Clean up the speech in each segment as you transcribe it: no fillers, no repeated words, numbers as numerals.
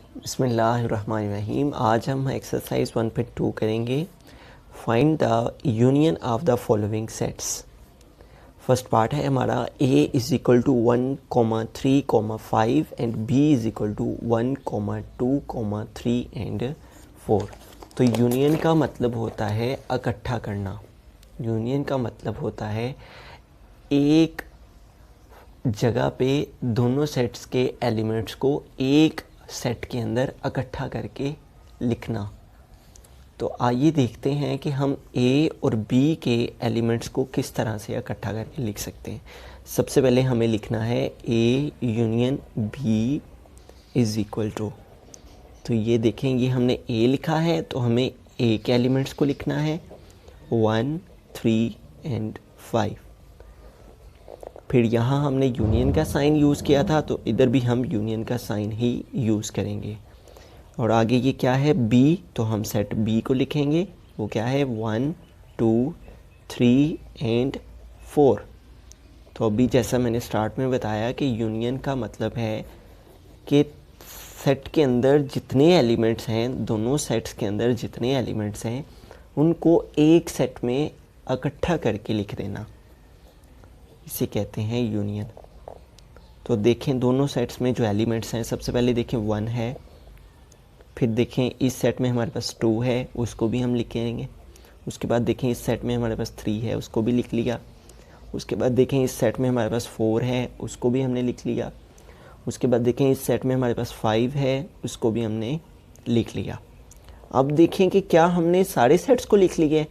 बिस्मिल्लाहिर्रहमानिर्रहीम। आज हम एक्सरसाइज 1.2 करेंगे। Find the union of the following sets. First part है हमारा a is equal to 1,3,5 and b is equal to 1,2,3 and 4। तो यूनियन का मतलब होता है इकट्ठा करना। यूनियन का मतलब होता है एक जगह पे दोनों सेट्स के एलिमेंट्स को एक सेट के अंदर इकट्ठा करके लिखना। तो आइए देखते हैं कि हम ए और बी के एलिमेंट्स को किस तरह से इकट्ठा करके लिख सकते हैं। सबसे पहले हमें लिखना है A union B is equal to, तो ये देखें ये हमने ए लिखा है तो हमें ए के एलिमेंट्स को लिखना है 1, 3 एंड 5। फिर यहाँ हमने यूनियन का साइन यूज़ किया था तो इधर भी हम यूनियन का साइन ही यूज़ करेंगे। और आगे ये क्या है बी, तो हम सेट बी को लिखेंगे, वो क्या है 1, 2, 3 एंड 4। तो अभी जैसा मैंने स्टार्ट में बताया कि यूनियन का मतलब है कि सेट के अंदर जितने एलिमेंट्स हैं, दोनों सेट्स के अंदर जितने एलिमेंट्स हैं उनको एक सेट में इकट्ठा करके लिख देना, इसे कहते हैं यूनियन। तो देखें दोनों सेट्स में जो एलिमेंट्स हैं, सबसे पहले देखें 1 है, फिर देखें इस सेट में हमारे पास 2 है, उसको भी हम लिखेंगे। उसके बाद देखें इस सेट में हमारे पास 3 है, उसको भी लिख लिया। उसके बाद देखें इस सेट में हमारे पास 4 है, उसको भी हमने लिख लिया। उसके बाद देखें इस सेट में हमारे पास 5 है, उसको भी हमने लिख लिया। अब देखें कि क्या हमने सारे सेट्स को लिख लिए।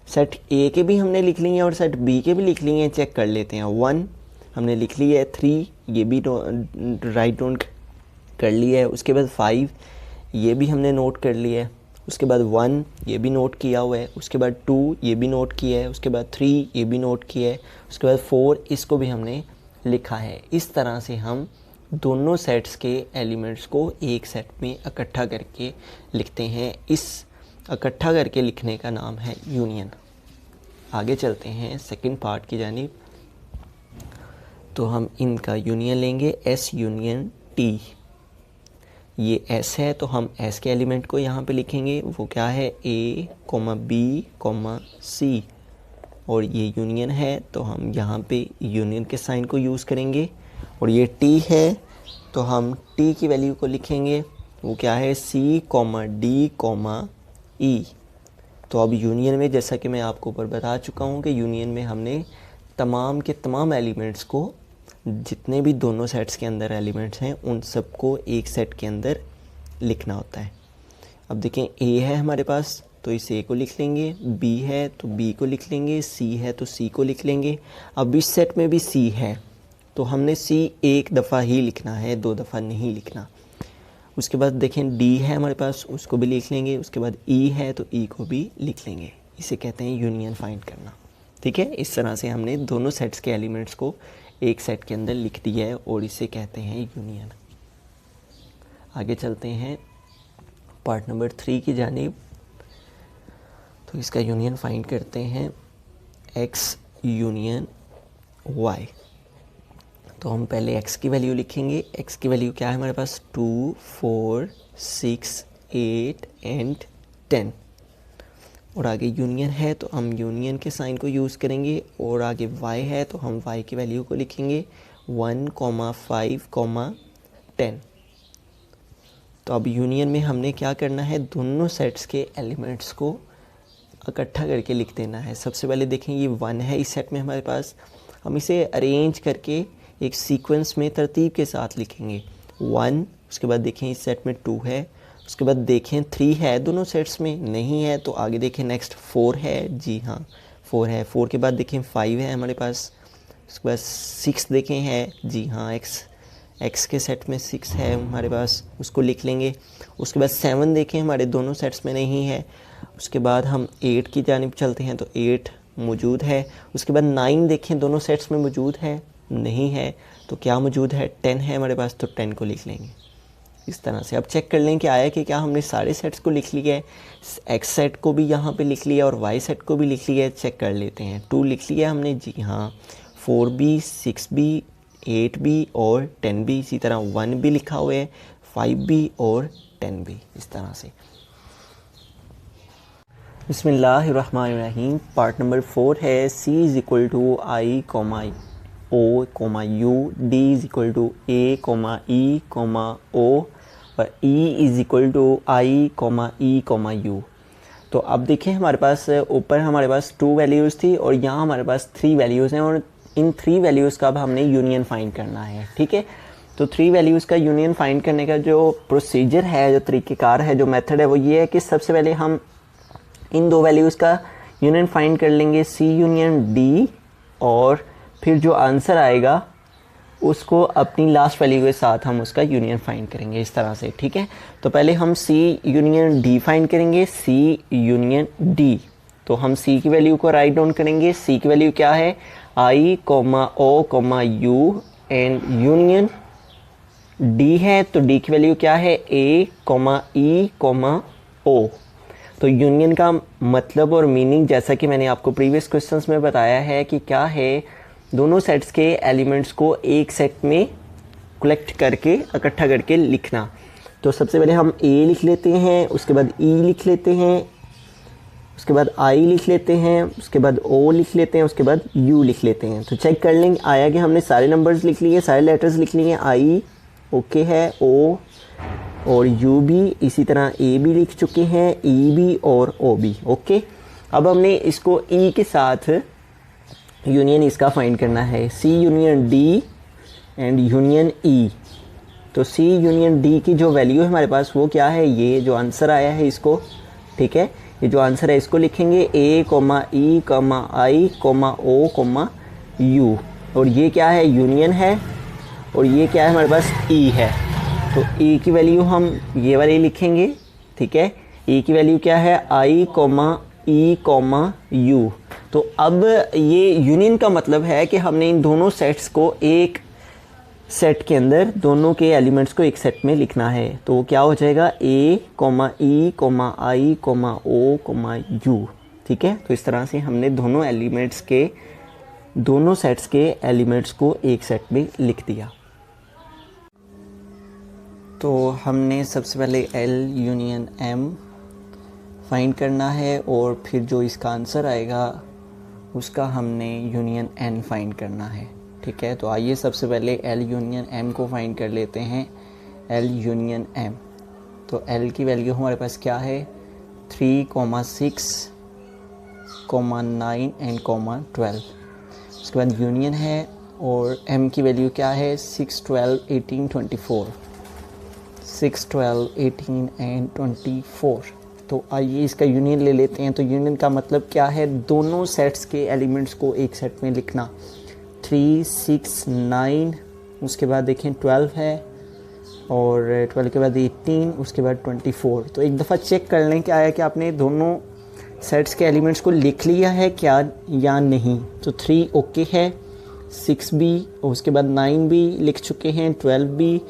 सेट ए के भी हमने लिख लिए और सेट बी के भी लिख लिए। चेक कर लेते हैं। 1 हमने लिख लिया है, 3 ये भी राइट डाउन कर लिया है। उसके बाद 5 ये भी हमने नोट कर लिया है। उसके बाद 1 ये भी नोट किया हुआ है। उसके बाद 2 ये भी नोट किया है। उसके बाद 3 ये भी नोट किया है। उसके बाद 4 इसको भी हमने लिखा है। इस तरह से हम दोनों सेट्स के एलिमेंट्स को एक सेट में इकट्ठा करके लिखते हैं। इस इकट्ठा करके लिखने का नाम है यूनियन। आगे चलते हैं सेकंड पार्ट की जानिब। तो हम इनका यूनियन लेंगे, एस यूनियन टी। ये एस है तो हम एस के एलिमेंट को यहाँ पे लिखेंगे, वो क्या है ए, बी, सी। और ये यूनियन है तो हम यहाँ पे यूनियन के साइन को यूज़ करेंगे। और ये टी है तो हम टी की वैल्यू को लिखेंगे, वो क्या है सी, डी, ई। तो अब यूनियन में जैसा कि मैं आपको ऊपर बता चुका हूँ कि यूनियन में हमने तमाम के तमाम एलिमेंट्स को, जितने भी दोनों सेट्स के अंदर एलिमेंट्स हैं उन सबको एक सेट के अंदर लिखना होता है। अब देखें ए है हमारे पास तो इस ए को लिख लेंगे, बी है तो बी को लिख लेंगे, सी है तो सी को लिख लेंगे। अब इस सेट में भी सी है तो हमने सी एक दफ़ा ही लिखना है, 2 दफ़ा नहीं लिखना। उसके बाद देखें डी है हमारे पास, उसको भी लिख लेंगे। उसके बाद ई है तो ई को भी लिख लेंगे। इसे कहते हैं यूनियन फाइंड करना। ठीक है, इस तरह से हमने दोनों सेट्स के एलिमेंट्स को एक सेट के अंदर लिख दिया है और इसे कहते हैं यूनियन। आगे चलते हैं पार्ट नंबर 3 की जानिब। तो इसका यूनियन फाइंड करते हैं, एक्स यूनियन वाई। तो हम पहले x की वैल्यू लिखेंगे। x की वैल्यू क्या है हमारे पास 2, 4, 6, 8 एंड 10। और आगे यूनियन है तो हम यूनियन के साइन को यूज़ करेंगे। और आगे y है तो हम y की वैल्यू को लिखेंगे 1, 5, 10। तो अब यूनियन में हमने क्या करना है, दोनों सेट्स के एलिमेंट्स को इकट्ठा करके लिख देना है। सबसे पहले देखें ये 1 है इस सेट में हमारे पास, हम इसे अरेंज करके एक सीक्वेंस में तरतीब के साथ लिखेंगे। 1, उसके बाद देखें इस सेट में 2 है, उसके बाद देखें 3 है, दोनों सेट्स में नहीं है तो आगे देखें नेक्स्ट 4 है, जी हाँ 4 है। 4 के बाद देखें 5 है हमारे पास, उसके बाद 6 देखें है, जी हाँ एक्स के सेट में 6 है हमारे पास, उसको लिख लेंगे। उसके बाद 7 देखें हमारे दोनों सेट्स में नहीं है। उसके बाद हम 8 की जानिब चलते हैं तो 8 मौजूद है। उसके बाद 9 देखें दोनों सेट्स में मौजूद है, नहीं है तो क्या मौजूद है 10 है हमारे पास, तो 10 को लिख लेंगे। इस तरह से अब चेक कर लें कि आया कि क्या हमने सारे सेट्स को लिख लिया है। एक्स सेट को भी यहाँ पे लिख लिया और वाई सेट को भी लिख लिया है। चेक कर लेते हैं। 2 लिख लिया हमने, जी हाँ। 4 भी, 6 भी, 8 भी और 10 भी, इसी तरह 1 भी लिखा हुआ है, 5b और 10b, इस तरह से। बिस्मिल्लाहिर्रहमानिर्रहीम। पार्ट नंबर 4 है c is equal to i comma o comma u, d is equal to a comma e comma o और e is equal to i comma e comma u. तो अब देखिए हमारे पास ऊपर हमारे पास 2 वैल्यूज़ थी और यहाँ हमारे पास 3 वैल्यूज़ हैं और इन 3 वैल्यूज़ का अब हमने यूनियन फाइंड करना है, ठीक है। तो 3 वैल्यूज़ का यूनियन फाइंड करने का जो प्रोसीजर है, जो तरीक़ेकार है, जो मेथड है, वो ये है कि सबसे पहले हम इन 2 वैल्यूज़ का यूनियन फाइंड कर लेंगे c यूनियन d, और फिर जो आंसर आएगा उसको अपनी लास्ट वैल्यू के साथ हम उसका यूनियन फाइंड करेंगे, इस तरह से, ठीक है। तो पहले हम c यूनियन d फाइंड करेंगे, c यूनियन d। तो हम c की वैल्यू को राइट डाउन करेंगे। c की वैल्यू क्या है, i comma o comma u and union d है, तो d की वैल्यू क्या है, a comma e comma o। तो यूनियन का मतलब और मीनिंग जैसा कि मैंने आपको प्रीवियस क्वेश्चंस में बताया है कि क्या है, दोनों सेट्स के एलिमेंट्स को एक सेट में कलेक्ट करके इकट्ठा करके लिखना। तो सबसे पहले हम a लिख लेते हैं, उसके बाद e लिख लेते हैं, उसके बाद i लिख लेते हैं, उसके बाद o लिख लेते हैं, उसके बाद u लिख लेते हैं। तो चेक कर लेंगे आया कि हमने सारे नंबर्स लिख लिए, सारे लेटर्स लिख लिए, i ओके है, o और u भी, इसी तरह a भी लिख चुके हैं, e भी और o भी ओके। अब हमने इसको e के साथ यूनियन इसका फाइंड करना है, c union d and union e। तो c यूनियन d की जो वैल्यू है हमारे पास वो क्या है, ये जो आंसर आया है इसको, ठीक है, ये जो आंसर है इसको लिखेंगे a comma e comma i comma o comma u, और ये क्या है, यूनियन है, और ये क्या है हमारे पास, e है। तो e की वैल्यू हम ये वाली लिखेंगे, ठीक है। e की वैल्यू क्या है, i comma e comma u। तो अब ये यूनियन का मतलब है कि हमने इन दोनों सेट्स को एक सेट के अंदर, दोनों के एलिमेंट्स को एक सेट में लिखना है। तो वो क्या हो जाएगा, a comma e comma i comma o comma u, ठीक है। तो इस तरह से हमने दोनों एलिमेंट्स के, दोनों सेट्स के एलिमेंट्स को एक सेट में लिख दिया। तो हमने सबसे पहले L यूनियन M फाइंड करना है और फिर जो इसका आंसर आएगा उसका हमने यूनियन N फाइंड करना है, ठीक है। तो आइए सबसे पहले L यूनियन M को फाइंड कर लेते हैं। L यूनियन M, तो L की वैल्यू हमारे पास क्या है, 3,6, 9 एंड 12। उसके बाद यूनियन है और M की वैल्यू क्या है, 6, 12, 18, 24, 6, 12, 18 एंड 24। तो आइए इसका यूनियन ले लेते हैं। तो यूनियन का मतलब क्या है, दोनों सेट्स के एलिमेंट्स को एक सेट में लिखना। 3, 6, 9, उसके बाद देखें 12 है, और 12 के बाद 18, उसके बाद 24। तो एक दफ़ा चेक कर लें क्या है कि आपने दोनों सेट्स के एलिमेंट्स को लिख लिया है क्या या नहीं। तो 3 ओके है, 6 भी, उसके बाद 9 भी लिख चुके हैं, 12 भी,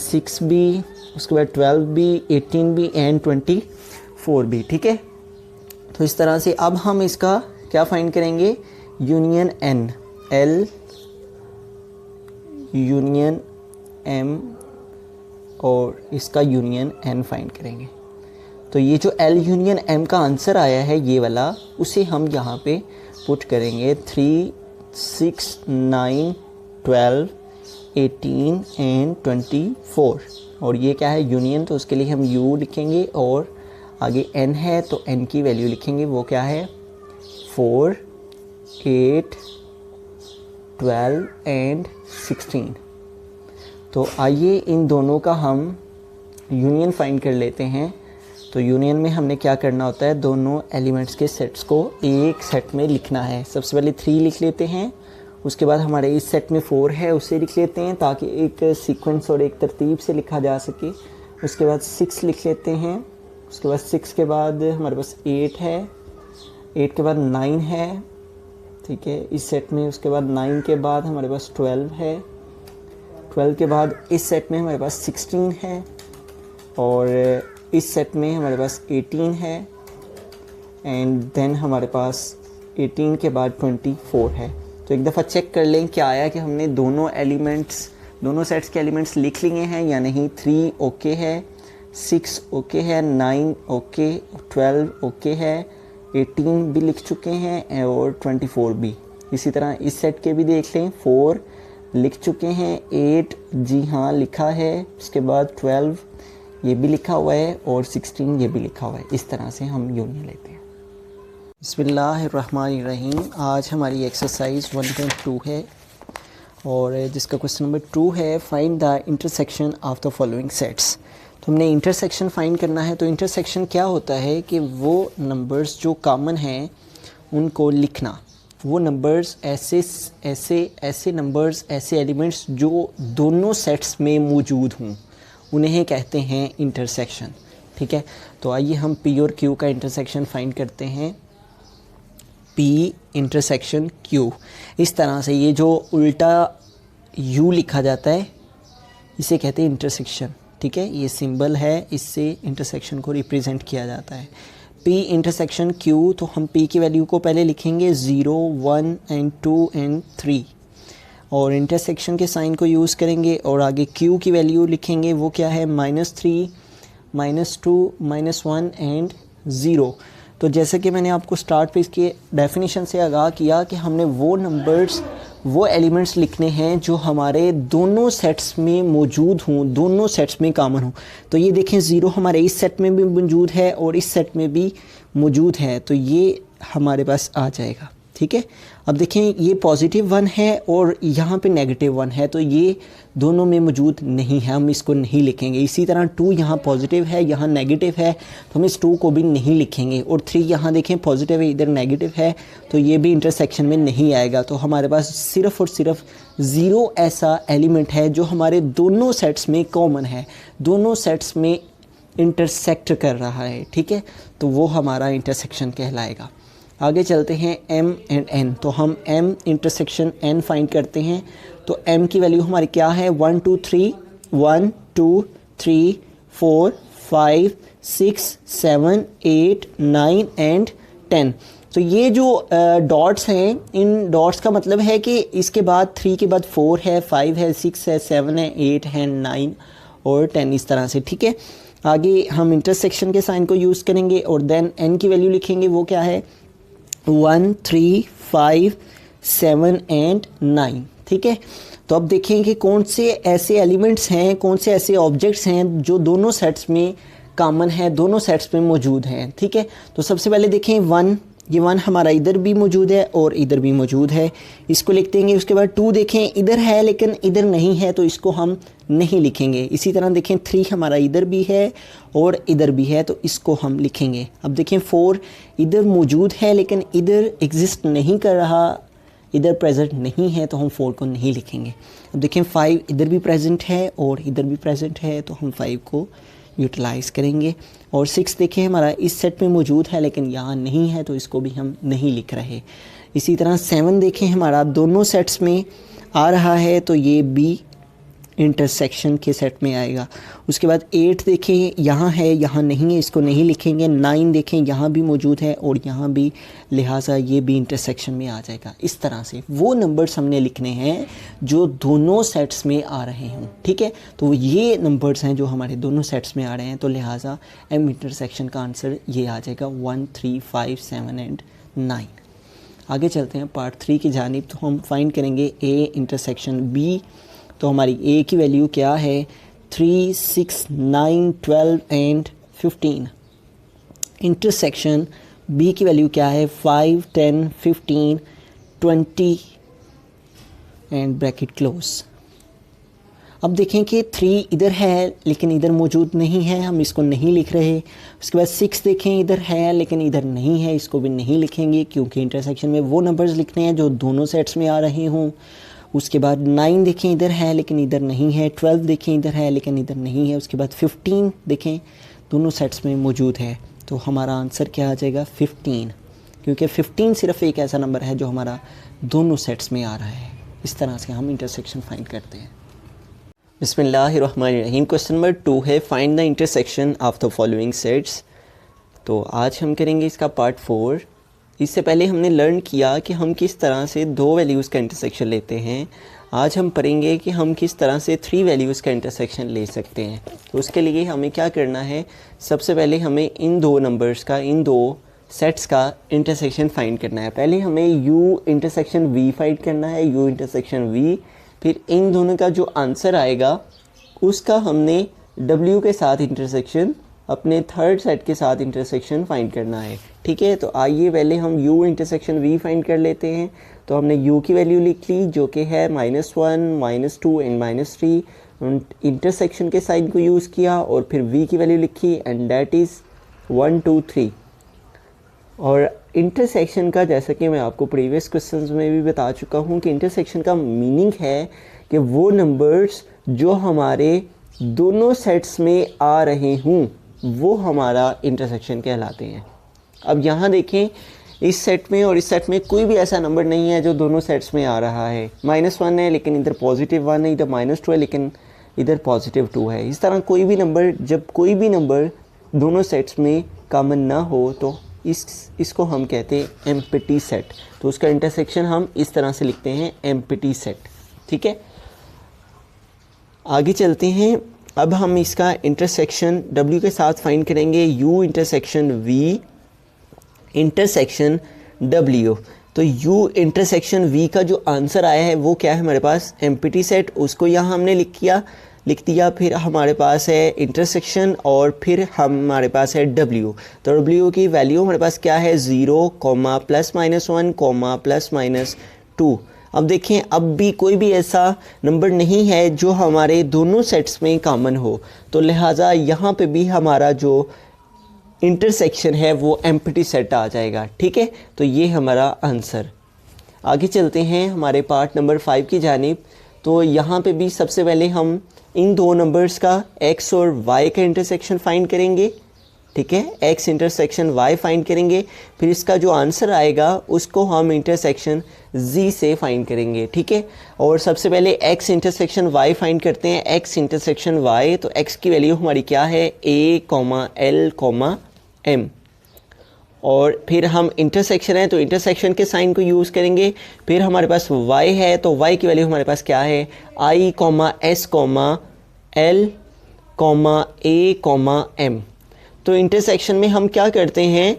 6 भी, उसके बाद 12 भी, 18 भी एंड 24 भी, ठीक है। तो इस तरह से अब हम इसका क्या फाइंड करेंगे, union N, L union M और इसका यूनियन N फाइंड करेंगे। तो ये जो L यूनियन M का आंसर आया है ये वाला, उसे हम यहाँ पे पुट करेंगे। 3, 6, 9, 12, 18 एंड 24, और ये क्या है, यूनियन, तो उसके लिए हम U लिखेंगे और आगे N है तो N की वैल्यू लिखेंगे, वो क्या है, 4, 8, 12 एंड 16। तो आइए इन दोनों का हम यूनियन फाइंड कर लेते हैं। तो यूनियन में हमने क्या करना होता है, दोनों एलिमेंट्स के सेट्स को एक सेट में लिखना है। सबसे पहले 3 लिख लेते हैं, उसके बाद हमारे इस सेट में 4 है उसे लिख लेते हैं ताकि एक सीक्वेंस और एक तरतीब से लिखा जा सके। उसके बाद 6 लिख लेते हैं, उसके बाद 6 के बाद हमारे पास 8 है, 8 के बाद 9 है, ठीक है, इस सेट में। उसके बाद 9 के बाद हमारे पास 12 है, 12 के बाद इस सेट में हमारे पास 16 है, और इस सेट में हमारे पास 18 है, एंड देन हमारे पास 18 के बाद 24 है। तो एक दफ़ा चेक कर लें क्या आया कि हमने दोनों एलिमेंट्स, दोनों सेट्स के एलिमेंट्स लिख लिए हैं या नहीं? 3 ओके है, 6 ओके है, 9 ओके, 12 ओके है, 18 भी लिख चुके हैं और 24 भी। इसी तरह इस सेट के भी देख लें, 4 लिख चुके हैं, 8 जी हाँ लिखा है, उसके बाद 12 ये भी लिखा हुआ है और 16 ये भी लिखा हुआ है। इस तरह से हम यूनियन लेते हैं। बिस्मिल्लाहिर्रहमानिर्रहीम। आज हमारी एक्सरसाइज 1.2 है और जिसका क्वेश्चन नंबर 2 है, find the intersection of the following sets. तो हमने इंटरसेक्शन फाइंड करना है। तो इंटरसेक्शन क्या होता है कि वो नंबर्स जो कॉमन हैं उनको लिखना। वो नंबर्स ऐसे नंबर्स, ऐसे एलिमेंट्स जो दोनों सेट्स में मौजूद हों, उन्हें कहते हैं इंटरसेक्शन। ठीक है, तो आइए हम पी और क्यू का इंटरसेक्शन फाइंड करते हैं। पी इंटरसेक्शन क्यू, इस तरह से ये जो उल्टा यू लिखा जाता है इसे कहते हैं इंटरसेक्शन। ठीक है, ये सिंबल है, इससे इंटरसेक्शन को रिप्रेजेंट किया जाता है। पी इंटरसेक्शन क्यू, तो हम पी की वैल्यू को पहले लिखेंगे 0, 1 एंड 2 एंड 3 और इंटरसेक्शन के साइन को यूज़ करेंगे और आगे क्यू की वैल्यू लिखेंगे। वो क्या है? -3, -2, -1 एंड 0। तो जैसे कि मैंने आपको स्टार्ट पे इसके डेफिनेशन से आगाह किया कि हमने वो नंबर्स, वो एलिमेंट्स लिखने हैं जो हमारे दोनों सेट्स में मौजूद हों, दोनों सेट्स में कॉमन हों। तो ये देखें, 0 हमारे इस सेट में भी मौजूद है और इस सेट में भी मौजूद है, तो ये हमारे पास आ जाएगा। ठीक है, अब देखें ये +1 है और यहाँ पे -1 है, तो ये दोनों में मौजूद नहीं है, हम इसको नहीं लिखेंगे। इसी तरह 2 यहाँ पॉजिटिव है, यहाँ नेगेटिव है, तो हम इस 2 को भी नहीं लिखेंगे। और 3 यहाँ देखें पॉजिटिव है, इधर नेगेटिव है, तो ये भी इंटरसेक्शन में नहीं आएगा। तो हमारे पास सिर्फ़ और सिर्फ 0 ऐसा एलिमेंट है जो हमारे दोनों सेट्स में कॉमन है, दोनों सेट्स में इंटरसेक्ट कर रहा है। ठीक है, तो वो हमारा इंटरसेक्शन कहलाएगा। आगे चलते हैं m एंड n। तो हम m इंटरसेक्शन n फाइंड करते हैं। तो m की वैल्यू हमारी क्या है? 1 2 3 1 2 3 4 5 6 7 8 9 एंड 10। तो ये जो डॉट्स हैं, इन डॉट्स का मतलब है कि इसके बाद 3 के बाद 4 है, 5 है, 6 है, 7 है, 8 है, 9 और 10, इस तरह से। ठीक है, आगे हम इंटरसेक्शन के साइन को यूज़ करेंगे और देन n की वैल्यू लिखेंगे। वो क्या है? 1 3 5 7 एंड 9। ठीक है, तो अब देखें कि कौन से ऐसे एलिमेंट्स हैं, कौन से ऐसे ऑब्जेक्ट्स हैं जो दोनों सेट्स में कॉमन है, दोनों सेट्स में मौजूद हैं। ठीक है, तो सबसे पहले देखें 1, ये 1 हमारा इधर भी मौजूद है और इधर भी मौजूद है, इसको लिख देंगे। उसके बाद 2 देखें, इधर है लेकिन इधर नहीं है, तो इसको हम नहीं लिखेंगे। इसी तरह देखें 3 हमारा इधर भी है और इधर भी है, तो इसको हम लिखेंगे। अब देखें 4 इधर मौजूद है लेकिन इधर एग्जिस्ट नहीं कर रहा, इधर प्रेजेंट नहीं है, तो हम 4 को नहीं लिखेंगे। अब देखें 5 इधर भी प्रेजेंट है और इधर भी प्रेजेंट है, तो हम 5 को यूटिलाइज़ करेंगे। और 6 देखें हमारा इस सेट में मौजूद है लेकिन यहाँ नहीं है, तो इसको भी हम नहीं लिख रहे। इसी तरह 7 देखें हमारा दोनों सेट्स में आ रहा है, तो ये भी इंटरसेक्शन के सेट में आएगा। उसके बाद 8 देखें, यहाँ है, यहाँ नहीं है, इसको नहीं लिखेंगे। 9 देखें, यहाँ भी मौजूद है और यहाँ भी, लिहाजा ये भी इंटरसेक्शन में आ जाएगा। इस तरह से वो नंबर्स हमने लिखने हैं जो दोनों सेट्स में आ रहे हों। ठीक है, तो ये नंबर्स हैं जो हमारे दोनों सेट्स में आ रहे हैं, तो लिहाजा एम इंटरसेक्शन का आंसर ये आ जाएगा 1 3 5 7 एंड 9। आगे चलते हैं पार्ट 3 की जानिब। तो हम फाइंड करेंगे ए इंटरसेक्शन बी। तो हमारी ए की वैल्यू क्या है? 3 6 9 12 एंड 15। इंटरसेक्शन बी की वैल्यू क्या है? 5 10 15 20 एंड ब्रैकेट क्लोज। अब देखें कि 3 इधर है लेकिन इधर मौजूद नहीं है, हम इसको नहीं लिख रहे। उसके बाद 6 देखें, इधर है लेकिन इधर नहीं है, इसको भी नहीं लिखेंगे क्योंकि इंटरसेक्शन में वो नंबर्स लिखने हैं जो दोनों सेट्स में आ रहे हों। उसके बाद 9 देखें, इधर है लेकिन इधर नहीं है। 12 देखें, इधर है लेकिन इधर नहीं है। उसके बाद 15 देखें, दोनों सेट्स में मौजूद है, तो हमारा आंसर क्या आ जाएगा? 15, क्योंकि 15 सिर्फ एक ऐसा नंबर है जो हमारा दोनों सेट्स में आ रहा है। इस तरह से हम इंटरसेक्शन फाइंड करते हैं। बिस्मिल्लाहिर्रहमानिर्रहीम। क्वेश्चन नंबर 2 है, find the intersection of the following sets. तो आज हम करेंगे इसका पार्ट 4। इससे पहले हमने लर्न किया कि हम किस तरह से दो वैल्यूज़ का इंटरसेक्शन लेते हैं। आज हम पढ़ेंगे कि हम किस तरह से 3 वैल्यूज़ का इंटरसेक्शन ले सकते हैं। तो उसके लिए हमें क्या करना है, सबसे पहले हमें इन दो नंबर्स का, इन दो सेट्स का इंटरसेक्शन फाइंड करना है। पहले हमें u इंटरसेक्शन v फाइंड करना है, u इंटरसेक्शन v। फिर इन दोनों का जो आंसर आएगा उसका हमने w के साथ इंटरसेक्शन, अपने थर्ड सेट के साथ इंटरसेक्शन फाइंड करना है। ठीक है, तो आइए पहले हम u इंटरसेक्शन v फाइंड कर लेते हैं। तो हमने u की वैल्यू लिख ली जो कि है -1, -2 एंड -3। इंटरसेक्शन के साइन को यूज़ किया और फिर v की वैल्यू लिखी एंड दैट इज़ 1, 2, 3। और इंटरसेक्शन का, जैसा कि मैं आपको प्रीवियस क्वेश्चंस में भी बता चुका हूँ कि इंटरसेक्शन का मीनिंग है कि वो नंबर्स जो हमारे दोनों सेट्स में आ रहे हों वो हमारा इंटरसेक्शन कहलाते हैं। अब यहाँ देखें, इस सेट में और इस सेट में कोई भी ऐसा नंबर नहीं है जो दोनों सेट्स में आ रहा है। -1 है लेकिन इधर +1 है, इधर -2 है लेकिन इधर +2 है। इस तरह कोई भी नंबर, जब कोई भी नंबर दोनों सेट्स में कॉमन ना हो तो इसको हम कहते हैं एम्प्टी सेट। तो उसका इंटरसेक्शन हम इस तरह से लिखते हैं, एम्प्टी सेट। ठीक है, आगे चलते हैं। अब हम इसका इंटरसेक्शन w के साथ फाइंड करेंगे, u intersection v intersection w। तो u इंटरसेक्शन v का जो आंसर आया है वो क्या है हमारे पास, एम्प्टी सेट। उसको यहाँ हमने लिख दिया। फिर हमारे पास है इंटरसेक्शन और फिर हमारे पास है w। तो w की वैल्यू हमारे पास क्या है, 0, ±1, ±2। अब देखें, अब भी कोई भी ऐसा नंबर नहीं है जो हमारे दोनों सेट्स में कॉमन हो, तो लिहाजा यहाँ पे भी हमारा जो इंटरसेक्शन है वो एम्प्टी सेट आ जाएगा। ठीक है, तो ये हमारा आंसर। आगे चलते हैं हमारे पार्ट नंबर 5 की जानिब। तो यहाँ पे भी सबसे पहले हम इन दो नंबर्स का x और y का इंटरसेक्शन फाइंड करेंगे। ठीक है, x इंटरसेक्शन y फाइंड करेंगे। फिर इसका जो आंसर आएगा उसको हम इंटरसेक्शन z से फाइंड करेंगे। ठीक है, और सबसे पहले x इंटरसेक्शन y फाइंड करते हैं। x इंटरसेक्शन y, तो x की वैल्यू हमारी क्या है, a, l, m। और फिर हम इंटरसेक्शन है तो इंटरसेक्शन के साइन को यूज़ करेंगे। फिर हमारे पास y है तो y की वैल्यू हमारे पास क्या है, i, s, l, a, m। तो इंटरसेक्शन में हम क्या करते हैं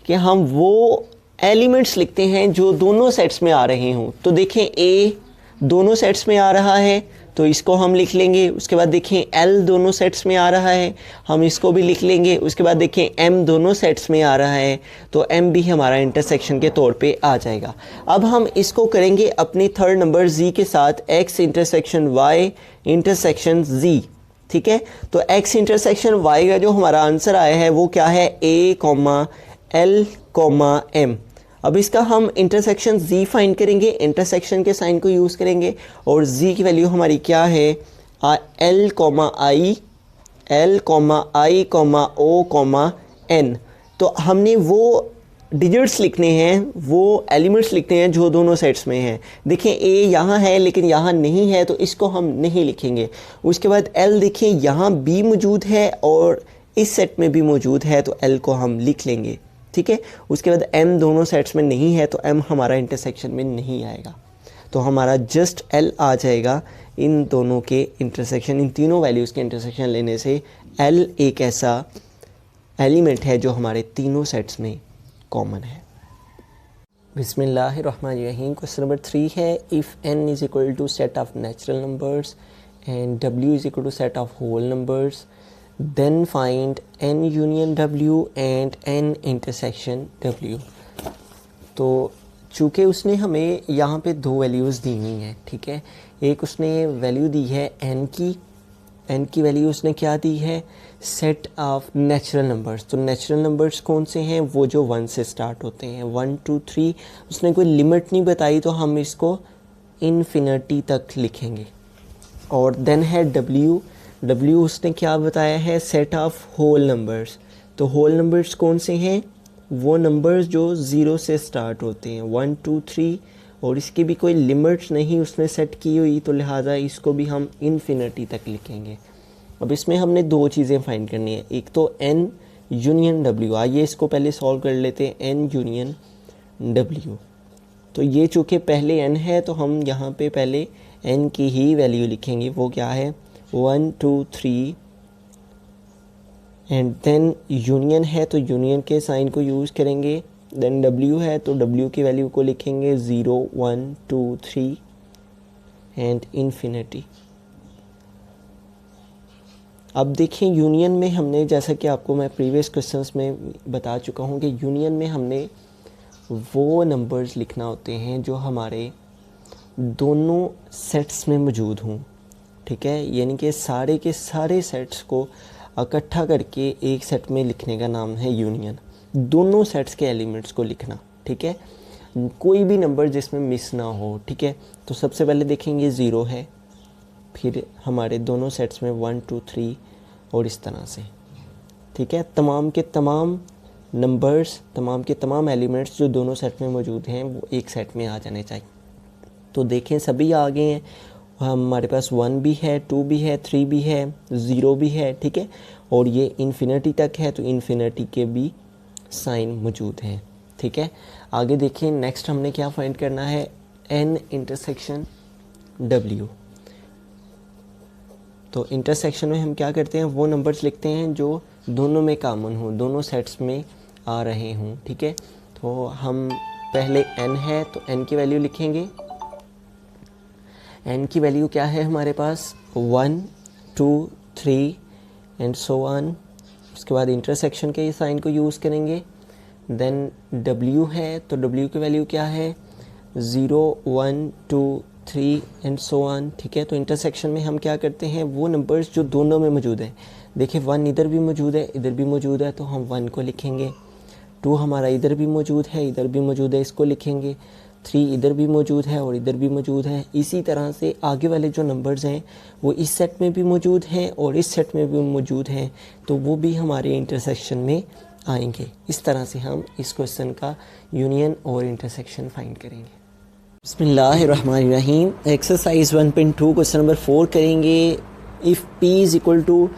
कि हम वो एलिमेंट्स लिखते हैं जो दोनों सेट्स में आ रहे हों। तो देखें, a दोनों सेट्स में आ रहा है तो इसको हम लिख लेंगे। उसके बाद देखें l दोनों सेट्स में आ रहा है, हम इसको भी लिख लेंगे। उसके बाद देखें m दोनों सेट्स में आ रहा है तो m भी हमारा इंटरसेक्शन के तौर पे आ जाएगा। अब हम इसको करेंगे अपनी थर्ड नंबर z के साथ, x intersection y intersection z। ठीक है, तो x इंटरसेक्शन y का जो हमारा आंसर आया है वो क्या है, a, l, m। अब इसका हम इंटरसेक्शन z फाइंड करेंगे, इंटरसेक्शन के साइन को यूज़ करेंगे और z की वैल्यू हमारी क्या है, l, i, o, n। तो हमने वो डिजिट्स लिखने हैं, वो एलिमेंट्स लिखते हैं जो दोनों सेट्स में हैं। देखें, a यहाँ है लेकिन यहाँ नहीं है तो इसको हम नहीं लिखेंगे। उसके बाद l देखें, यहाँ b मौजूद है और इस सेट में भी मौजूद है तो l को हम लिख लेंगे। ठीक है, उसके बाद m दोनों सेट्स में नहीं है तो m हमारा इंटरसेक्शन में नहीं आएगा, तो हमारा जस्ट l आ जाएगा। इन दोनों के इंटरसेक्शन, इन तीनों वैल्यूज़ के इंटरसेक्शन लेने से l एक ऐसा एलिमेंट है जो हमारे तीनों सेट्स में कॉमन है। बिस्मिल्लाहिर्रहमानिर्रहीम। क्वेश्चन नंबर 3 है, if n is equal to set of natural numbers and w is equal to set of whole numbers, then find n union w and n intersection w। तो चूँकि उसने हमें यहाँ पे दो वैल्यूज़ दी हुई हैं। ठीक है, एक उसने वैल्यू दी है n की वैल्यू उसने क्या दी है, सेट ऑफ नेचुरल नंबर्स। तो नेचुरल नंबर्स कौन से हैं, वो जो 1 से स्टार्ट होते हैं, 1, 2, 3। उसने कोई लिमिट नहीं बताई तो हम इसको इन्फिनिटी तक लिखेंगे। और देन है w उसने क्या बताया है, सेट ऑफ होल नंबर्स। तो होल नंबर्स कौन से हैं, वो नंबर्स जो 0 से स्टार्ट होते हैं, 1, 2, 3। और इसकी भी कोई लिमिट्स नहीं उसने सेट की हुई तो लिहाजा इसको भी हम इन्फिनिटी तक लिखेंगे। अब इसमें हमने दो चीज़ें फाइंड करनी है, एक तो n यूनियन w। आइए इसको पहले सॉल्व कर लेते हैं, n यूनियन w। तो ये चूँकि पहले n है तो हम यहाँ पे पहले n की ही वैल्यू लिखेंगे, वो क्या है 1 2 3, एंड देन यूनियन है तो यूनियन के साइन को यूज़ करेंगे। देन w है तो w की वैल्यू को लिखेंगे 0 1 2 3 एंड इन्फिनिटी। अब देखें यूनियन में हमने, जैसा कि आपको मैं प्रीवियस क्वेश्चंस में बता चुका हूँ कि यूनियन में हमने वो नंबर्स लिखना होते हैं जो हमारे दोनों सेट्स में मौजूद हों, ठीक है। यानी कि सारे के सारे सेट्स को इकट्ठा करके एक सेट में लिखने का नाम है यूनियन, दोनों सेट्स के एलिमेंट्स को लिखना, ठीक है। कोई भी नंबर जिसमें मिस ना हो, ठीक है। तो सबसे पहले देखेंगे 0 है, फिर हमारे दोनों सेट्स में 1 2 3 और इस तरह से, ठीक है। तमाम के तमाम नंबर्स, तमाम के तमाम एलिमेंट्स जो दोनों सेट में मौजूद हैं वो एक सेट में आ जाने चाहिए। तो देखें सभी आ गए हैं, हमारे पास 1 भी है, 2 भी है, 3 भी है, 0 भी है, ठीक है। और ये इन्फिनिटी तक है तो इन्फिनिटी के भी साइन मौजूद हैं, ठीक है। आगे देखें, नेक्स्ट हमने क्या फाइंड करना है, n इंटरसेक्शन w। तो इंटरसेक्शन में हम क्या करते हैं, वो नंबर्स लिखते हैं जो दोनों में कॉमन हो, दोनों सेट्स में आ रहे हों, ठीक है। तो हम पहले n है तो n की वैल्यू लिखेंगे। n की वैल्यू क्या है हमारे पास 1 2 3 एंड सो ऑन। उसके बाद इंटरसेक्शन के साइन को यूज़ करेंगे। देन w है तो w की वैल्यू क्या है 0 1 2 3 एंड सो ऑन, ठीक है। तो इंटरसेक्शन में हम क्या करते हैं, वो नंबर्स जो दोनों में मौजूद है, देखिए 1 इधर भी मौजूद है, इधर भी मौजूद है, तो हम 1 को लिखेंगे। 2 हमारा इधर भी मौजूद है, इधर भी मौजूद है, इसको लिखेंगे। 3 इधर भी मौजूद है और इधर भी मौजूद है। इसी तरह से आगे वाले जो नंबर्स हैं वो इस सेट में भी मौजूद हैं और इस सेट में भी मौजूद हैं, तो वो भी हमारे इंटरसेक्शन में आएंगे। इस तरह से हम इस क्वेश्चन का यूनियन और इंटरसेक्शन फाइंड करेंगे। बिस्मिल्लाहिर्रहमानिर्रहीम। एक्सरसाइज 1.2 क्वेश्चन नंबर 4 करेंगे। If p is equal to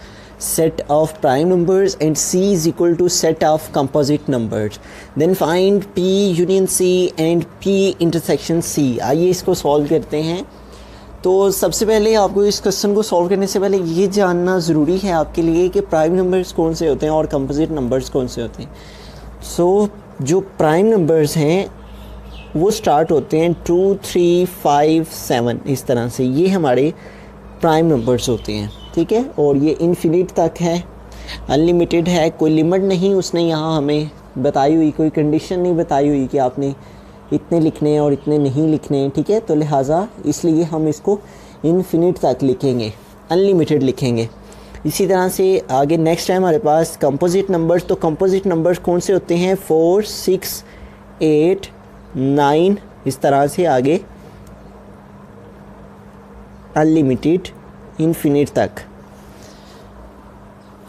set of prime numbers and c is equal to set of composite numbers, then find p union c and p intersection c। आइए इसको solve करते हैं। तो सबसे पहले आपको इस क्वेश्चन को सॉल्व करने से पहले ये जानना ज़रूरी है आपके लिए कि प्राइम नंबर्स कौन से होते हैं और कंपोजिट नंबर्स कौन से होते हैं। सो जो प्राइम नंबर्स हैं वो स्टार्ट होते हैं 2 3 5 7, इस तरह से ये हमारे प्राइम नंबर्स होते हैं, ठीक है। और ये इन्फिनिट तक है, अनलिमिटेड है, कोई लिमिट नहीं उसने यहाँ हमें बताई हुई, कोई कंडीशन नहीं बताई हुई कि आपने इतने लिखने हैं और इतने नहीं लिखने हैं, ठीक है। तो लिहाजा इसलिए हम इसको इन्फिनिट तक लिखेंगे, अनलिमिटेड लिखेंगे। इसी तरह से आगे नेक्स्ट है हमारे पास कंपोजिट नंबर्स। तो कंपोजिट नंबर्स कौन से होते हैं 4 6 8 9, इस तरह से आगे अनलिमिटेड इन्फिनिट तक।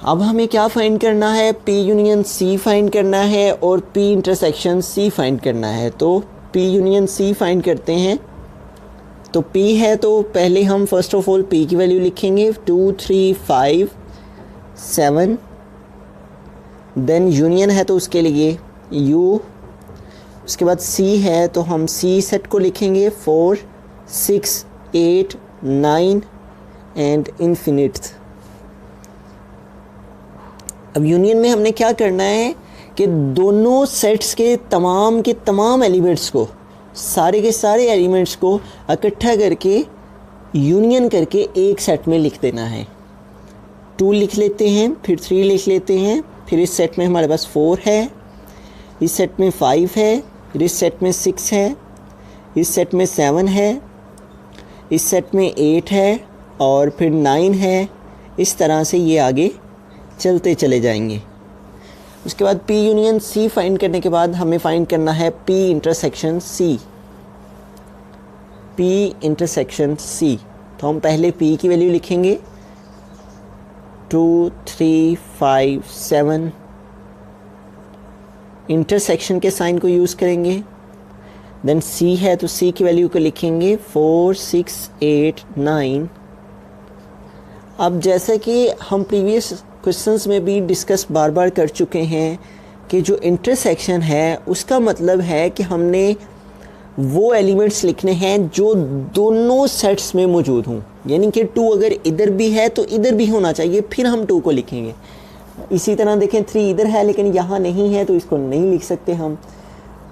अब हमें क्या फाइंड करना है, p यूनियन c फाइंड करना है और p इंटरसेक्शन c फाइंड करना है। तो p यूनियन c फाइंड करते हैं। तो p है तो पहले हम फर्स्ट ऑफ ऑल p की वैल्यू लिखेंगे 2 3 5 7। देन यूनियन है तो उसके लिए u। उसके बाद c है तो हम c सेट को लिखेंगे 4 6 8 9 एंड इन्फिनिट। अब यूनियन में हमने क्या करना है कि दोनों सेट्स के तमाम एलिमेंट्स को, सारे के सारे एलिमेंट्स को इकट्ठा करके यूनियन करके एक सेट में लिख देना है। 2 लिख लेते हैं, फिर 3 लिख लेते हैं, फिर इस सेट में हमारे पास 4 है, इस सेट में 5 है, फिर इस सेट में 6 है, इस सेट में 7 है, इस सेट में 8 है और फिर 9 है। इस तरह से ये आगे चलते चले जाएंगे। उसके बाद p यूनियन c फाइंड करने के बाद हमें फाइंड करना है p intersection c। p intersection c, तो हम पहले p की वैल्यू लिखेंगे 2 3 5 7, इंटरसेक्शन के साइन को यूज़ करेंगे। देन c है तो c की वैल्यू को लिखेंगे 4 6 8 9। अब जैसे कि हम प्रीवियस क्वेश्चंस में भी डिस्कस बार बार कर चुके हैं कि जो इंटरसेक्शन है उसका मतलब है कि हमने वो एलिमेंट्स लिखने हैं जो दोनों सेट्स में मौजूद हों, यानी कि 2 अगर इधर भी है तो इधर भी होना चाहिए, फिर हम 2 को लिखेंगे। इसी तरह देखें 3 इधर है लेकिन यहाँ नहीं है तो इसको नहीं लिख सकते हम।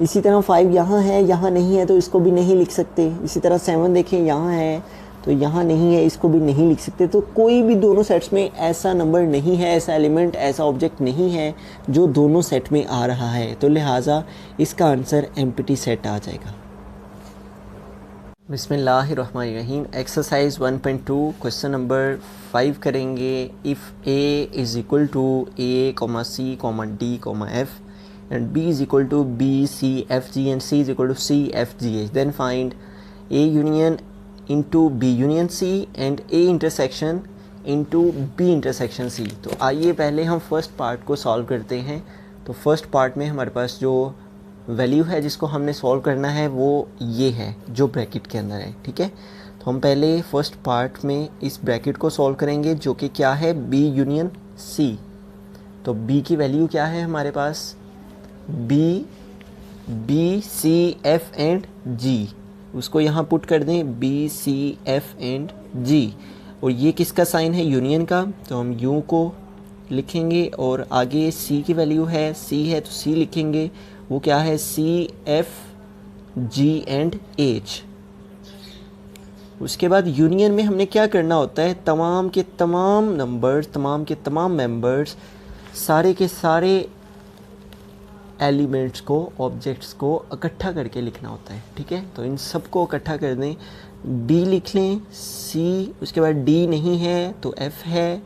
इसी तरह 5 यहाँ है, यहाँ नहीं है तो इसको भी नहीं लिख सकते। इसी तरह 7 देखें यहाँ है तो यहाँ नहीं है, इसको भी नहीं लिख सकते। तो कोई भी दोनों सेट्स में ऐसा नंबर नहीं है, ऐसा एलिमेंट, ऐसा ऑब्जेक्ट नहीं है जो दोनों सेट में आ रहा है, तो लिहाजा इसका आंसर एम्प्टी सेट आ जाएगा। बिस्मिल्लाहिर्रहमानिर्रहीम। एक्सरसाइज 1.2 क्वेश्चन नंबर 5 करेंगे। If A is equal to A comma C comma D comma F and B is equal to B C F G and C is equal to C F G H, then find A union into B union C and A intersection into B intersection C. तो आइए पहले हम first part को solve करते हैं। तो first part में हमारे पास जो वैल्यू है जिसको हमने सॉल्व करना है वो ये है जो ब्रैकेट के अंदर है, ठीक है। तो हम पहले फर्स्ट पार्ट में इस ब्रैकेट को सॉल्व करेंगे जो कि क्या है, बी यूनियन सी। तो बी की वैल्यू क्या है हमारे पास, b B C F and g, उसको यहाँ पुट कर दें b C F and g. और ये किसका साइन है, यूनियन का, तो हम यू को लिखेंगे। और आगे सी की वैल्यू है, सी है तो सी लिखेंगे, वो क्या है, C F G and H. उसके बाद यूनियन में हमने क्या करना होता है, तमाम के तमाम नंबर्स, तमाम के तमाम मेंबर्स, सारे के सारे एलिमेंट्स को, ऑब्जेक्ट्स को इकट्ठा करके लिखना होता है, ठीक है। तो इन सब को इकट्ठा कर दें, बी लिख लें, सी, उसके बाद डी नहीं है तो एफ है,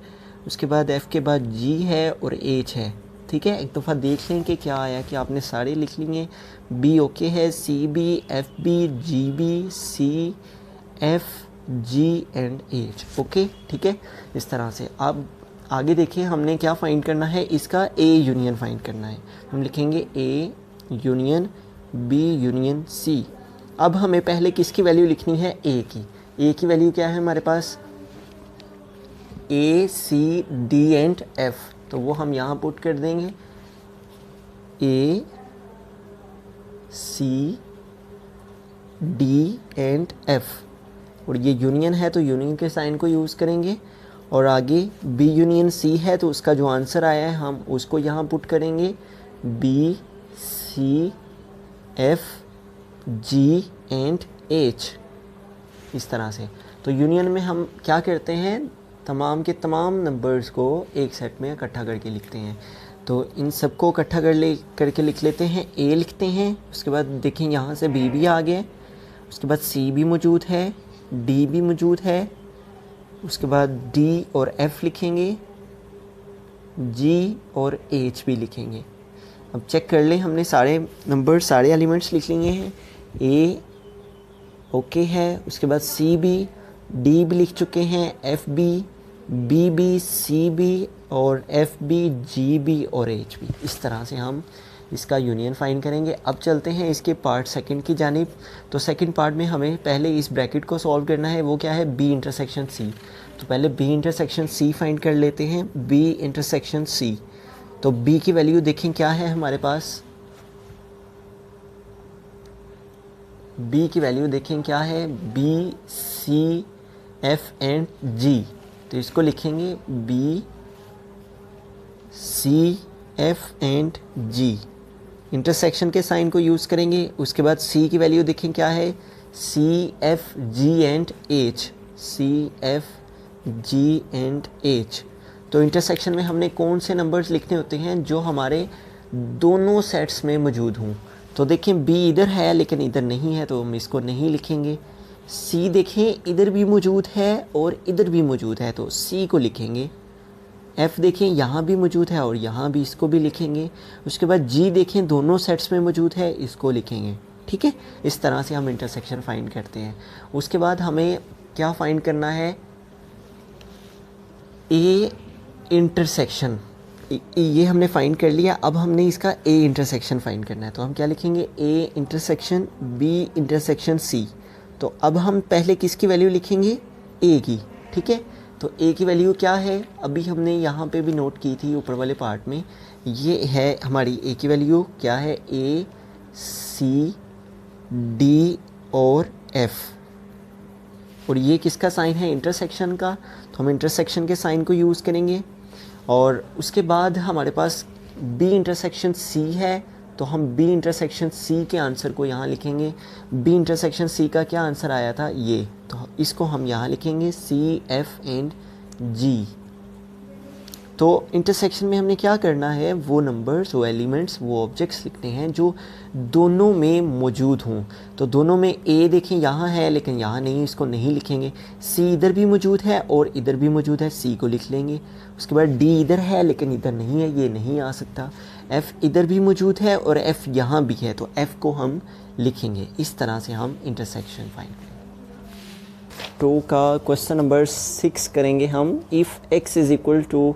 उसके बाद एफ के बाद जी है और एच है, ठीक है। एक दफ़ा देख लें कि क्या आया, कि आपने सारे लिख लिए। बी ओके है, C B F B G B C F G and H, okay, ठीक है। इस तरह से आप आगे देखिए, हमने क्या फाइंड करना है, इसका ए यूनियन फाइंड करना है। हम लिखेंगे A union B union C. अब हमें पहले किसकी वैल्यू लिखनी है, ए की। ए की वैल्यू क्या है हमारे पास, ए सी डी एंड एफ, तो वो हम यहाँ पुट कर देंगे, ए सी डी एंड एफ। और ये यूनियन है तो यूनियन के साइन को यूज़ करेंगे। और आगे बी यूनियन सी है तो उसका जो आंसर आया है हम उसको यहाँ पुट करेंगे, B C F G and H, इस तरह से। तो यूनियन में हम क्या करते हैं, तमाम के तमाम नंबर्स को एक सेट में इकट्ठा करके लिखते हैं। तो इन सबको इकट्ठा करके लिख लेते हैं। ए लिखते हैं, उसके बाद देखें यहाँ से बी भी आ गया, उसके बाद सी भी मौजूद है, डी भी मौजूद है, उसके बाद डी और एफ लिखेंगे, जी और एच भी लिखेंगे। अब चेक कर लें, हमने सारे नंबर, सारे एलिमेंट्स लिख लिए हैं। ए ओके है, उसके बाद सी बी, डी भी लिख चुके हैं, F B B C B और एफ बी जी बी और एच बी। इस तरह से हम इसका यूनियन फाइंड करेंगे। अब चलते हैं इसके पार्ट सेकंड की जानिब। तो सेकंड पार्ट में हमें पहले इस ब्रैकेट को सॉल्व करना है, वो क्या है, बी इंटरसेक्शन सी। तो पहले बी इंटरसेक्शन सी फाइंड कर लेते हैं, बी इंटरसेक्शन सी। तो बी की वैल्यू देखें क्या है हमारे पास, बी की वैल्यू देखें क्या है, B C F and G. तो इसको लिखेंगे B C F and G, intersection के साइन को यूज़ करेंगे। उसके बाद सी की वैल्यू देखें क्या है, C F G and H, C F G and H. तो इंटरसेक्शन में हमने कौन से नंबर्स लिखने होते हैं, जो हमारे दोनों सेट्स में मौजूद हों। तो देखें बी इधर है लेकिन इधर नहीं है तो हम इसको नहीं लिखेंगे। सी देखें इधर भी मौजूद है और इधर भी मौजूद है तो सी को लिखेंगे। एफ़ देखें यहाँ भी मौजूद है और यहाँ भी, इसको भी लिखेंगे। उसके बाद जी देखें दोनों सेट्स में मौजूद है, इसको लिखेंगे, ठीक है। इस तरह से हम इंटरसेक्शन फाइंड करते हैं। उसके बाद हमें क्या फाइंड करना है, ए इंटरसेक्शन, ये हमने फाइंड कर लिया। अब हमने इसका ए इंटरसेक्शन फाइंड करना है। तो हम क्या लिखेंगे, A intersection B intersection C. तो अब हम पहले किसकी वैल्यू लिखेंगे, ए की, ठीक है। तो ए की वैल्यू क्या है, अभी हमने यहाँ पे भी नोट की थी ऊपर वाले पार्ट में, ये है हमारी ए की वैल्यू क्या है, ए सी डी और एफ, और ये किसका साइन है? इंटरसेक्शन का, तो हम इंटरसेक्शन के साइन को यूज़ करेंगे। और उसके बाद हमारे पास बी इंटरसेक्शन सी है, तो हम बी इंटरसेक्शन सी के आंसर को यहाँ लिखेंगे। बी इंटरसेक्शन सी का क्या आंसर आया था? ये, तो इसको हम यहाँ लिखेंगे सी, एफ एंड जी। तो इंटरसेक्शन में हमने क्या करना है? वो नंबर्स, वो एलिमेंट्स, वो ऑब्जेक्ट्स लिखने हैं जो दोनों में मौजूद हों। तो दोनों में ए देखें यहाँ है लेकिन यहाँ नहीं, इसको नहीं लिखेंगे। सी इधर भी मौजूद है और इधर भी मौजूद है, सी को लिख लेंगे। उसके बाद डी इधर है लेकिन इधर नहीं है, ये नहीं आ सकता। एफ़ इधर भी मौजूद है और एफ़ यहाँ भी है, तो एफ़ को हम लिखेंगे। इस तरह से हम इंटरसेक्शन फाइंड करेंगे। तो का क्वेश्चन नंबर 6 करेंगे हम। If x is equal to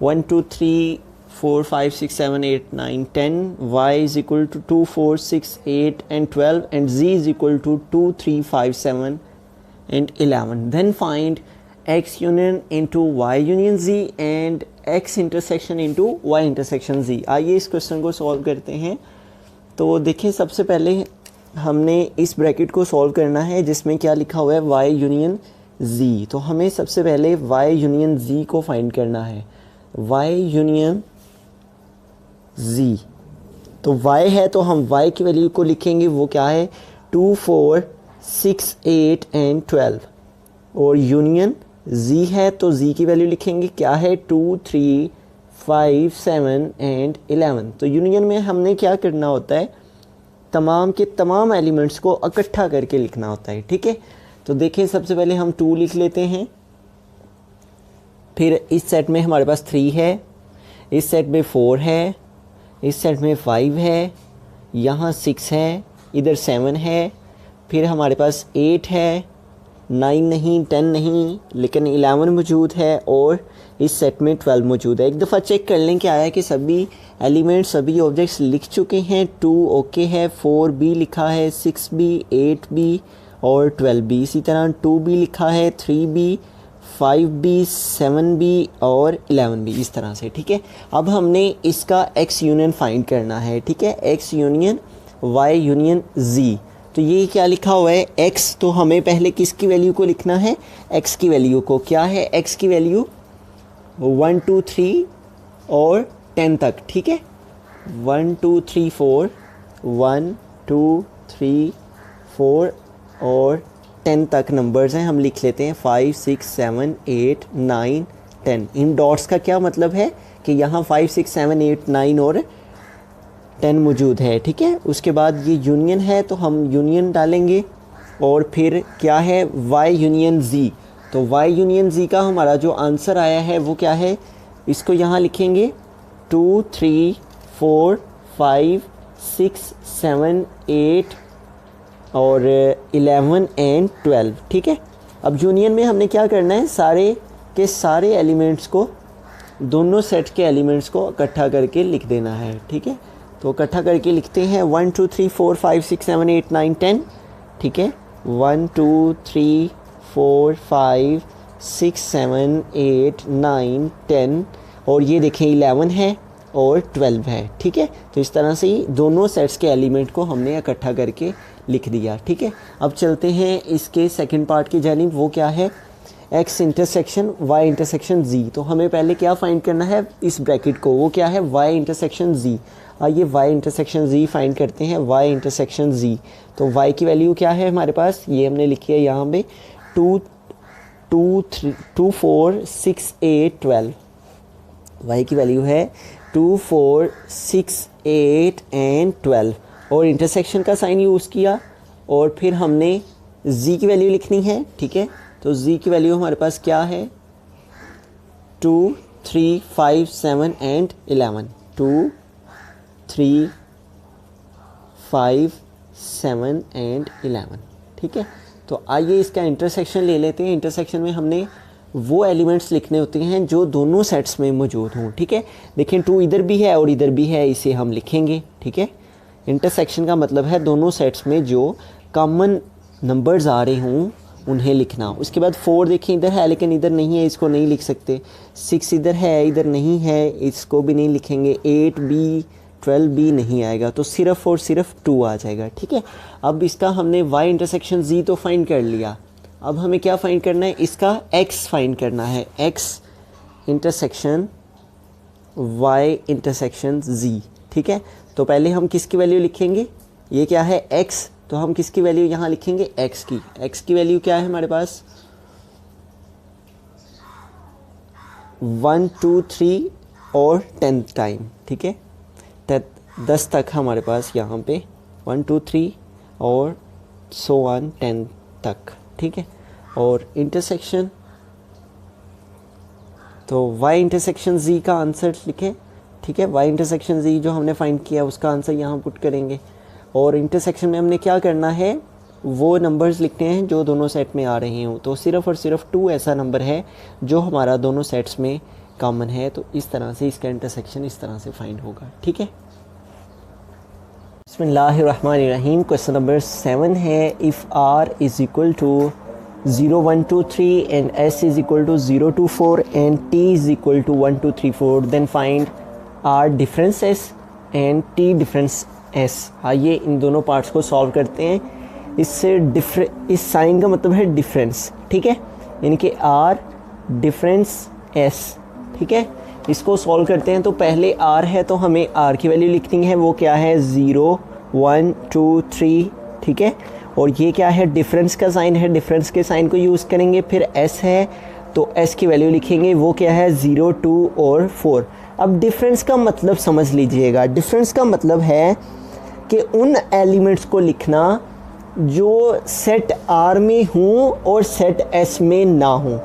1 2 3 4 5 6 7 8 9 10, y is equal to 2 4 6 8 and 12, and z is equal to 2 3 5 7 and 11. Then find x union into y union z and x intersection into y intersection z. आइए इस question को solve करते हैं। तो देखिए, सबसे पहले हमने इस ब्रैकेट को सॉल्व करना है जिसमें क्या लिखा हुआ है? y union z। तो हमें सबसे पहले y यूनियन z को फाइंड करना है। y यूनियन z, तो y है तो हम y की वैल्यू को लिखेंगे, वो क्या है? 2 4 6 8 एंड 12। और यूनियन z है तो z की वैल्यू लिखेंगे, क्या है? 2 3 5 7 एंड 11। तो यूनियन में हमने क्या करना होता है? तमाम के तमाम एलिमेंट्स को इकट्ठा करके लिखना होता है, ठीक है। तो देखिए, सबसे पहले हम 2 लिख लेते हैं, फिर इस सेट में हमारे पास 3 है, इस सेट में 4 है, इस सेट में 5 है, यहाँ 6 है, इधर 7 है, फिर हमारे पास 8 है, 9 नहीं, 10 नहीं, लेकिन 11 मौजूद है, और इस सेट में 12 मौजूद है। एक दफ़ा चेक कर लें कि आया कि सभी एलिमेंट्स, सभी ऑब्जेक्ट्स लिख चुके हैं। 2 ओके है, 4 भी लिखा है, 6 भी, 8 भी और 12 भी। इसी तरह 2 भी लिखा है, 3 भी, 5 भी, 7 भी और 11 भी, इस तरह से, ठीक है। अब हमने इसका x यूनियन फाइंड करना है, ठीक है। x union y union z। तो ये क्या लिखा हुआ है? x, तो हमें पहले किसकी वैल्यू को लिखना है? x की वैल्यू को। क्या है x की वैल्यू? 1 2 3 और 10 तक, ठीक है। 1 2 3 4, 1 2 3 4 और 10 तक नंबर्स हैं, हम लिख लेते हैं 5 6 7 8 9 10। इन डॉट्स का क्या मतलब है कि यहाँ 5 6 7 8 9 और 10 मौजूद है, ठीक है। उसके बाद ये यूनियन है तो हम यूनियन डालेंगे, और फिर क्या है? y union z। तो y यूनियन z का हमारा जो आंसर आया है वो क्या है? इसको यहाँ लिखेंगे 2 3 4 5 6 7 8 और 11 एंड 12, ठीक है। अब यूनियन में हमने क्या करना है? सारे के सारे एलिमेंट्स को, दोनों सेट के एलिमेंट्स को इकट्ठा करके लिख देना है, ठीक है। तो इकट्ठा करके लिखते हैं 1 2 3 4 5 6 7 8 9 10, ठीक है। 1 2 3 4 5 6 7 8 9 10, और ये देखें 11 है और 12 है, ठीक है। तो इस तरह से ही दोनों सेट्स के एलिमेंट को हमने इकट्ठा करके लिख दिया, ठीक है। अब चलते हैं इसके सेकंड पार्ट की जानिब। वो क्या है? x intersection y intersection z। तो हमें पहले क्या फाइंड करना है इस ब्रैकेट को? वो क्या है? y intersection z। आइए y इंटरसेक्शन z फाइंड करते हैं। y इंटरसेक्शन z, तो y की वैल्यू क्या है हमारे पास? ये हमने लिखी है यहाँ पे 2 4 6 8 12। y की वैल्यू है 2 4 6 8 एंड 12, और इंटरसेक्शन का साइन यूज़ किया, और फिर हमने z की वैल्यू लिखनी है, ठीक है। तो z की वैल्यू हमारे पास क्या है? 2 3 5 7 एंड 11। 2 3 5 7 एंड 11, ठीक है। तो आइए इसका इंटरसेक्शन ले लेते हैं। इंटरसेक्शन में हमने वो एलिमेंट्स लिखने होते हैं जो दोनों सेट्स में मौजूद हों, ठीक है। देखें 2 इधर भी है और इधर भी है, इसे हम लिखेंगे, ठीक है। इंटरसेक्शन का मतलब है दोनों सेट्स में जो कॉमन नंबर्स आ रहे हों उन्हें लिखना। उसके बाद 4 देखें इधर है लेकिन इधर नहीं है, इसको नहीं लिख सकते। 6 इधर है, इधर नहीं है, इसको भी नहीं लिखेंगे। 8 भी 12 भी नहीं आएगा, तो सिर्फ और सिर्फ 2 आ जाएगा। ठीक है, अब इसका हमने y इंटरसेक्शन z तो फाइंड कर लिया, अब हमें क्या फाइंड करना है, इसका x फाइंड करना है, x intersection y intersection z। ठीक है, तो पहले हम किसकी वैल्यू लिखेंगे, ये क्या है x, तो हम किसकी वैल्यू यहाँ लिखेंगे, x की वैल्यू क्या है हमारे पास 1 2 3 और 10 टाइम। ठीक है, 10 तक हमारे पास यहाँ पे 1 2 3 और सो ऑन 10 तक। ठीक है, और इंटरसेक्शन, तो y इंटरसेक्शन z का आंसर लिखें। ठीक है, y इंटरसेक्शन z जो हमने फाइंड किया उसका आंसर यहाँ पुट करेंगे, और इंटरसेक्शन में हमने क्या करना है, वो नंबर्स लिखने हैं जो दोनों सेट में आ रहे हों। तो सिर्फ और सिर्फ 2 ऐसा नंबर है जो हमारा दोनों सेट्स में कॉमन है, तो इस तरह से इसका इंटरसेक्शन इस तरह से फाइंड होगा। ठीक है, बिस्मिल्लाहिर्रहमानिर्रहीम। क्वेश्चन नंबर 7 है, if r is equal to 0 1 2 3 and s is equal to 0 2 4 and t is equal to 1 2 3 4, then find r difference s and t difference s। आइए इन दोनों पार्ट्स को सॉल्व करते हैं। इससे इस साइन का मतलब है डिफरेंस। ठीक है, यानी कि r डिफरेंस s। ठीक है, इसको सॉल्व करते हैं। तो पहले r है तो हमें r की वैल्यू लिखनी है, वो क्या है 0 1 2 3। ठीक है, और ये क्या है, डिफरेंस का साइन है, डिफरेंस के साइन को यूज़ करेंगे। फिर s है तो s की वैल्यू लिखेंगे, वो क्या है 0 2 और 4। अब डिफरेंस का मतलब समझ लीजिएगा, डिफरेंस का मतलब है कि उन एलिमेंट्स को लिखना जो सेट R में हूँ और सेट S में ना हूँ,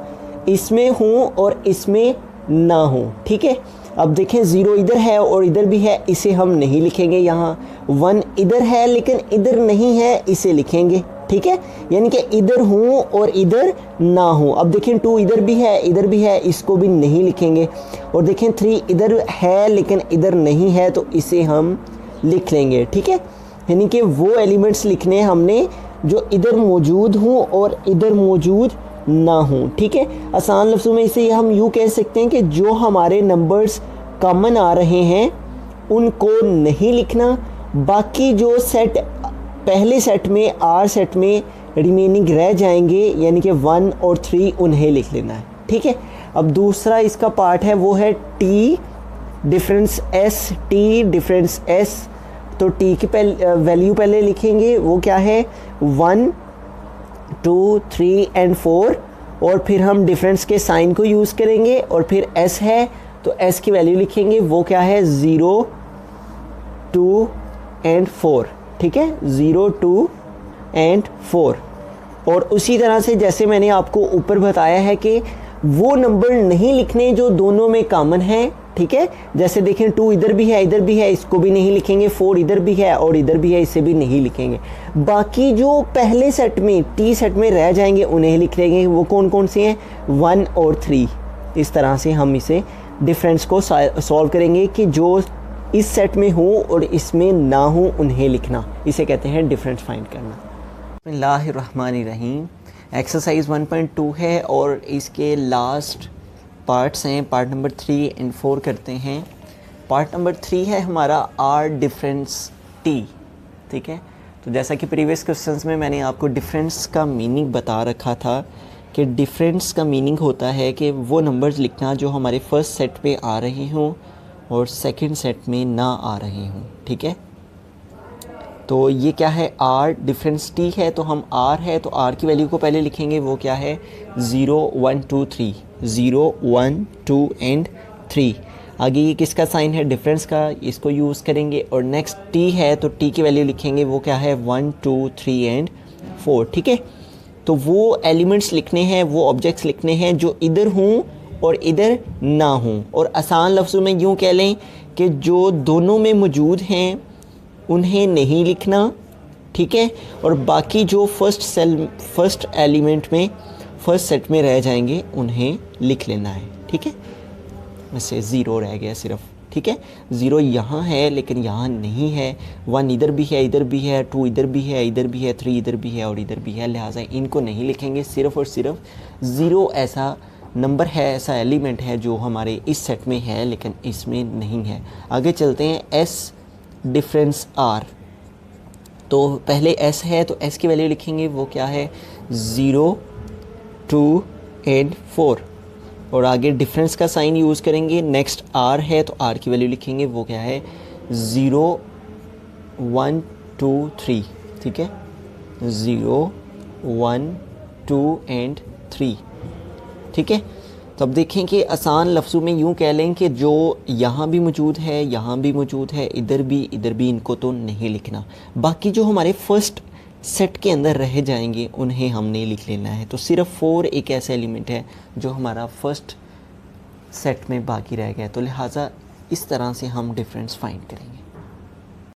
इसमें हूँ और इसमें ना हूँ। ठीक है, अब देखें 0 इधर है और इधर भी है, इसे हम नहीं लिखेंगे यहाँ। 1 इधर है लेकिन इधर नहीं है, इसे लिखेंगे। ठीक है, यानी कि इधर हूँ और इधर ना हूँ। अब देखें 2 इधर भी है इधर भी है, इसको भी नहीं लिखेंगे। और देखें 3 इधर है लेकिन इधर नहीं है, तो इसे हम लिख लेंगे। ठीक है, यानी कि वो एलिमेंट्स लिखने हैं हमने जो इधर मौजूद हूँ और इधर मौजूद ना हूँ। ठीक है, आसान लफ्ज़ों में इसे हम यूँ कह सकते हैं कि जो हमारे नंबर्स कॉमन आ रहे हैं उनको नहीं लिखना, बाकी जो सेट पहले सेट में R सेट में रिमेनिंग रह जाएंगे यानी कि 1 और 3 उन्हें लिख लेना है। ठीक है, अब दूसरा इसका पार्ट है वो है T difference S। T difference S, तो T की वैल्यू पहले लिखेंगे, वो क्या है 1 2 3 एंड 4, और फिर हम डिफरेंस के साइन को यूज़ करेंगे। और फिर S है तो S की वैल्यू लिखेंगे, वो क्या है 0 2 एंड 4। ठीक है, 0 2 एंड 4। और उसी तरह से जैसे मैंने आपको ऊपर बताया है कि वो नंबर नहीं लिखने जो दोनों में कॉमन है। ठीक है, जैसे देखें 2 इधर भी है इधर भी है, इसको भी नहीं लिखेंगे। 4 इधर भी है और इधर भी है, इसे भी नहीं लिखेंगे। बाकी जो पहले सेट में T सेट में रह जाएंगे उन्हें लिख लेंगे। वो कौन कौन से हैं, 1 और 3। इस तरह से हम इसे डिफरेंस को सॉल्व करेंगे कि जो इस सेट में हो और इसमें ना हो उन्हें लिखना, इसे कहते हैं डिफरेंस फाइंड करना। बिस्मिल्लाहिर्रहमानिर्रहीम। एक्सरसाइज 1.2 है और इसके लास्ट पार्ट्स हैं, पार्ट नंबर 3 एंड 4 करते हैं। पार्ट नंबर 3 है हमारा R डिफरेंस T। ठीक है, तो जैसा कि प्रीवियस क्वेश्चंस में मैंने आपको डिफरेंस का मीनिंग बता रखा था कि डिफरेंस का मीनिंग होता है कि वो नंबर्स लिखना जो हमारे फर्स्ट सेट पे आ रहे हों और सेकंड सेट में ना आ रहे हों। ठीक है, तो ये क्या है, R डिफरेंस T है, तो हम R है तो R की वैल्यू को पहले लिखेंगे, वो क्या है 0 1 2 3। 0 1 2 एंड 3। आगे ये किसका साइन है, डिफरेंस का, इसको यूज़ करेंगे। और नेक्स्ट T है तो T की वैल्यू लिखेंगे, वो क्या है 1 2 3 एंड 4। ठीक है, तो वो एलिमेंट्स लिखने हैं, वो ऑब्जेक्ट्स लिखने हैं जो इधर हों और इधर ना हों। और आसान लफ्ज़ों में यूँ कह लें कि जो दोनों में मौजूद हैं उन्हें नहीं लिखना। ठीक है, और बाकी जो फर्स्ट एलिमेंट में फर्स्ट सेट में रह जाएंगे उन्हें लिख लेना है। ठीक है, वैसे 0 रह गया सिर्फ। ठीक है, 0 यहाँ है लेकिन यहाँ नहीं है। 1 इधर भी है इधर भी है, 2 इधर भी है इधर भी है, 3 इधर भी है और इधर भी है, लिहाजा इनको नहीं लिखेंगे। सिर्फ और सिर्फ 0 ऐसा नंबर है, ऐसा एलिमेंट है जो हमारे इस सेट में है लेकिन इसमें नहीं है। आगे चलते हैं, S डिफरेंस आर। तो पहले एस है तो एस की वैल्यू लिखेंगे, वो क्या है 0, 2 एंड 4। और आगे डिफरेंस का साइन यूज़ करेंगे। नेक्स्ट आर है तो आर की वैल्यू लिखेंगे, वो क्या है 0, 1, 2, 3। ठीक है, 0, 1, 2 एंड 3। ठीक है, तो अब देखें कि आसान लफ्ज़ों में यूँ कह लें कि जो यहाँ भी मौजूद है, यहाँ भी मौजूद है, इधर भी, इनको तो नहीं लिखना। बाकी जो हमारे फर्स्ट सेट के अंदर रह जाएंगे उन्हें हमने लिख लेना है। तो सिर्फ 4 एक ऐसा एलिमेंट है जो हमारा फर्स्ट सेट में बाकी रह गया है, तो लिहाजा इस तरह से हम डिफरेंस फाइंड करेंगे।